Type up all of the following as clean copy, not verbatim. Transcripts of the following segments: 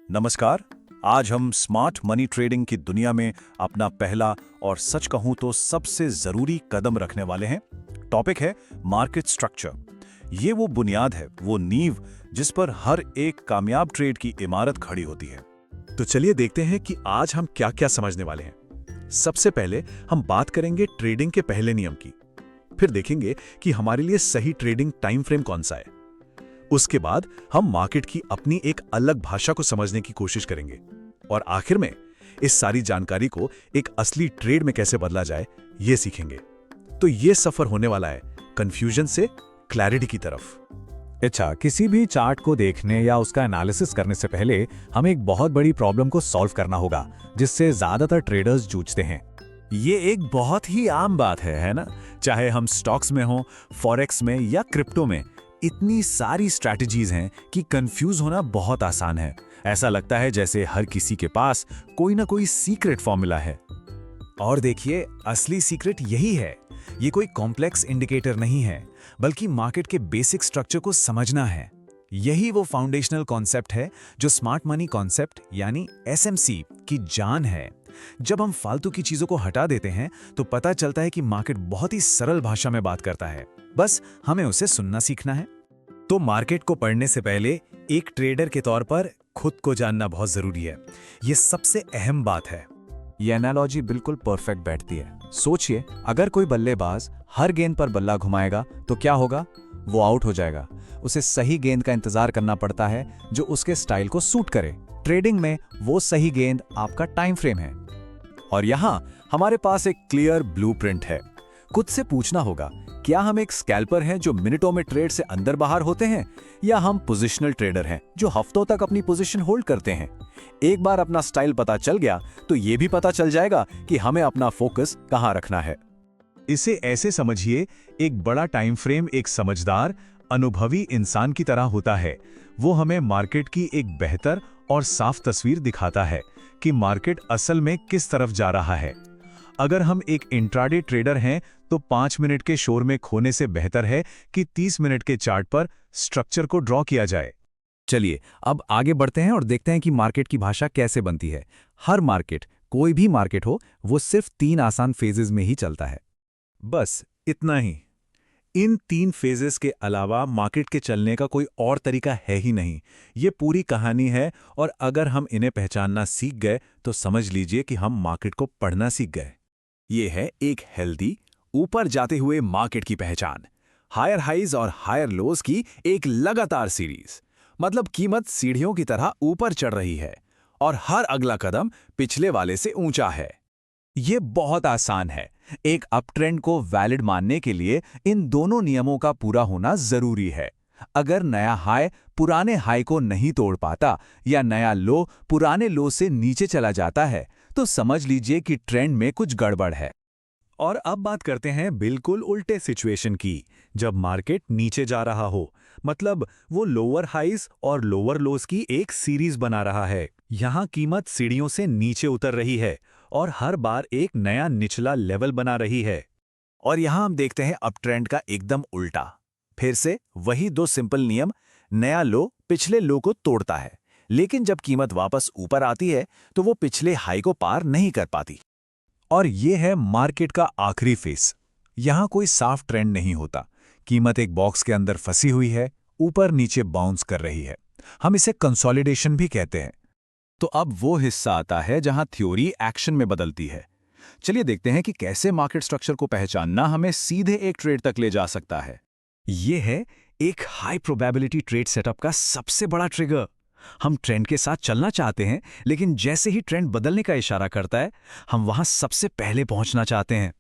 नमस्कार। आज हम स्मार्ट मनी ट्रेडिंग की दुनिया में अपना पहला और सच कहूं तो सबसे जरूरी कदम रखने वाले हैं। टॉपिक है मार्केट स्ट्रक्चर। ये वो बुनियाद है, वो नींव जिस पर हर एक कामयाब ट्रेड की इमारत खड़ी होती है। तो चलिए देखते हैं कि आज हम क्या क्या समझने वाले हैं। सबसे पहले हम बात करेंगे ट्रेडिंग के पहले नियम की। फिर देखेंगे कि हमारे लिए सही ट्रेडिंग टाइम फ्रेम कौन सा है। उसके बाद हम मार्केट की अपनी एक अलग भाषा को समझने की कोशिश करेंगे और आखिर में इस सारी जानकारी को एक असली ट्रेड में कैसे बदला जाए, ये सीखेंगे। तो ये सफर होने वाला है कंफ्यूजन से क्लैरिटी की तरफ। अच्छा, किसी भी चार्ट को देखने या उसका एनालिसिस करने से पहले हमें एक बहुत बड़ी प्रॉब्लम को सॉल्व करना होगा, जिससे ज्यादातर ट्रेडर्स जूझते हैं। ये एक बहुत ही आम बात है ना? चाहे हम स्टॉक्स में हों, फॉरेक्स में या क्रिप्टो में, इतनी सारी स्ट्रैटेजीज हैं कि कंफ्यूज होना बहुत आसान है। ऐसा लगता है जैसे हर किसी के पास कोई ना कोई सीक्रेट फॉर्मूला है। और देखिए, असली सीक्रेट यही है। ये कोई कॉम्प्लेक्स इंडिकेटर नहीं है, बल्कि मार्केट के बेसिक स्ट्रक्चर को समझना है। यही वो फाउंडेशनल कॉन्सेप्ट है जो स्मार्ट मनी कॉन्सेप्ट यानी एसएमसी की जान है। जब हम फालतू की चीजों को हटा देते हैं तो पता चलता है कि मार्केट बहुत ही सरल भाषा में बात करता है। बस हमें उसे सुनना सीखना है। तो मार्केट को पढ़ने से पहले एक ट्रेडर के तौर पर खुद को जानना बहुत जरूरी है। ये सबसे अहम बात है। ये एनालॉजी बिल्कुल परफेक्ट बैठती है। सोचिए, अगर कोई बल्लेबाज हर गेंद पर बल्ला घुमाएगा तो क्या होगा? वो आउट हो जाएगा। उसे सही गेंद का इंतजार करना पड़ता है जो उसके स्टाइल को सूट करे। ट्रेडिंग में वो सही गेंद आपका टाइम फ्रेम है। और यहाँ हमारे पास एक क्लियर ब्लूप्रिंट है। खुद से पूछना होगा, क्या हम एक स्कैल्पर हैं जो मिनटों में ट्रेड से अंदर बाहर होते हैं, या हम पोजिशनल ट्रेडर हैं जो हफ्तों तक अपनी पोजीशन होल्ड करते हैं। एक बार अपना स्टाइल पता चल गया तो ये भी पता चल जाएगा कि हमें अपना फोकस कहां रखना है। इसे ऐसे समझिए, एक बड़ा टाइम फ्रेम एक समझदार, अनुभवी इंसान की तरह होता है। वो हमें मार्केट की एक बेहतर और साफ तस्वीर दिखाता है कि मार्केट असल में किस तरफ जा रहा है। अगर हम एक इंट्राडे ट्रेडर हैं तो 5 मिनट के शोर में खोने से बेहतर है कि 30 मिनट के चार्ट पर स्ट्रक्चर को ड्रॉ किया जाए। चलिए अब आगे बढ़ते हैं और देखते हैं कि मार्केट की भाषा कैसे बनती है। हर मार्केट, कोई भी मार्केट हो, वो सिर्फ 3 आसान फेजेस में ही चलता है। बस इतना ही। इन 3 फेजेस के अलावा मार्केट के चलने का कोई और तरीका है ही नहीं। ये पूरी कहानी है और अगर हम इन्हें पहचानना सीख गए तो समझ लीजिए कि हम मार्केट को पढ़ना सीख गए। ये है एक हेल्दी, ऊपर जाते हुए मार्केट की पहचान। हायर हाइज और हायर लोज की एक लगातार सीरीज। मतलब कीमत सीढ़ियों की तरह ऊपर चढ़ रही है और हर अगला कदम पिछले वाले से ऊंचा है। ये बहुत आसान है। एक अपट्रेंड को वैलिड मानने के लिए इन दोनों नियमों का पूरा होना जरूरी है। अगर नया हाई पुराने हाई को नहीं तोड़ पाता या नया लो पुराने लो से नीचे चला जाता है तो समझ लीजिए कि ट्रेंड में कुछ गड़बड़ है। और अब बात करते हैं बिल्कुल उल्टे सिचुएशन की, जब मार्केट नीचे जा रहा हो। मतलब वो लोअर हाइज और लोअर लोज की एक सीरीज बना रहा है। यहाँ कीमत सीढ़ियों से नीचे उतर रही है और हर बार एक नया निचला लेवल बना रही है। और यहां हम देखते हैं अप ट्रेंड का एकदम उल्टा। फिर से वही 2 सिंपल नियम। नया लो पिछले लो को तोड़ता है, लेकिन जब कीमत वापस ऊपर आती है तो वो पिछले हाई को पार नहीं कर पाती। और ये है मार्केट का आखिरी फेस। यहां कोई साफ ट्रेंड नहीं होता। कीमत एक बॉक्स के अंदर फंसी हुई है, ऊपर नीचे बाउंस कर रही है। हम इसे कंसोलिडेशन भी कहते हैं। तो अब वो हिस्सा आता है जहां थ्योरी एक्शन में बदलती है। चलिए देखते हैं कि कैसे मार्केट स्ट्रक्चर को पहचानना हमें सीधे एक ट्रेड तक ले जा सकता है। ये है एक हाई प्रोबेबिलिटी ट्रेड सेटअप का सबसे बड़ा ट्रिगर। हम ट्रेंड के साथ चलना चाहते हैं, लेकिन जैसे ही ट्रेंड बदलने का इशारा करता है, हम वहां सबसे पहले पहुंचना चाहते हैं।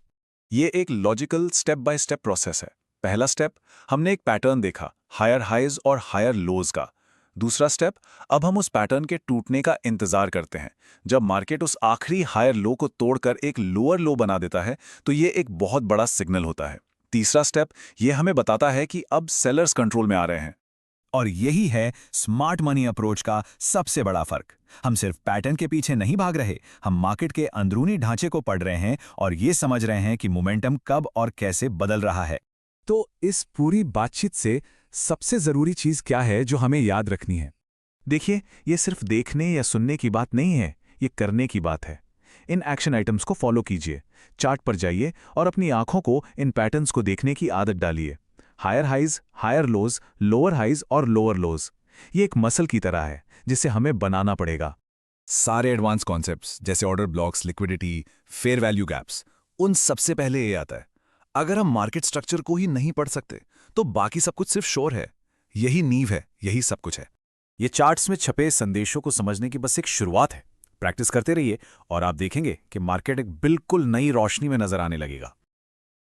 ये एक logical step by step process है। पहला स्टेप, हमने एक पैटर्न देखा, हायर हाइज और हायर लोज का। दूसरा स्टेप, अब हम उस पैटर्न के टूटने का इंतजार करते हैं। जब मार्केट उस आखिरी हायर लो को तोड़कर एक लोअर लो बना देता है तो ये एक बहुत बड़ा सिग्नल होता है। तीसरा स्टेप, ये हमें बताता है कि अब सेलर्स कंट्रोल में आ रहे हैं। और यही है स्मार्ट मनी अप्रोच का सबसे बड़ा फर्क। हम सिर्फ पैटर्न के पीछे नहीं भाग रहे, हम मार्केट के अंदरूनी ढांचे को पढ़ रहे हैं और ये समझ रहे हैं कि मोमेंटम कब और कैसे बदल रहा है। तो इस पूरी बातचीत से सबसे जरूरी चीज क्या है जो हमें याद रखनी है? देखिए, ये सिर्फ देखने या सुनने की बात नहीं है, ये करने की बात है। इन एक्शन आइटम्स को फॉलो कीजिए, चार्ट पर जाइए और अपनी आंखों को इन पैटर्न्स को देखने की आदत डालिए। Higher highs, higher lows, lower highs और लोअर लोज, ये एक मसल की तरह है जिसे हमें बनाना पड़ेगा। सारे एडवांस कॉन्सेप्ट्स जैसे order blocks, liquidity, fair value gaps, उन सबसे पहले ये आता है। अगर हम मार्केट स्ट्रक्चर को ही नहीं पढ़ सकते तो बाकी सब कुछ सिर्फ शोर है। यही नींव है, यही सब कुछ है। ये चार्ट्स में छपे संदेशों को समझने की बस एक शुरुआत है। प्रैक्टिस करते रहिए और आप देखेंगे कि मार्केट एक बिल्कुल नई रोशनी में नजर आने लगेगा।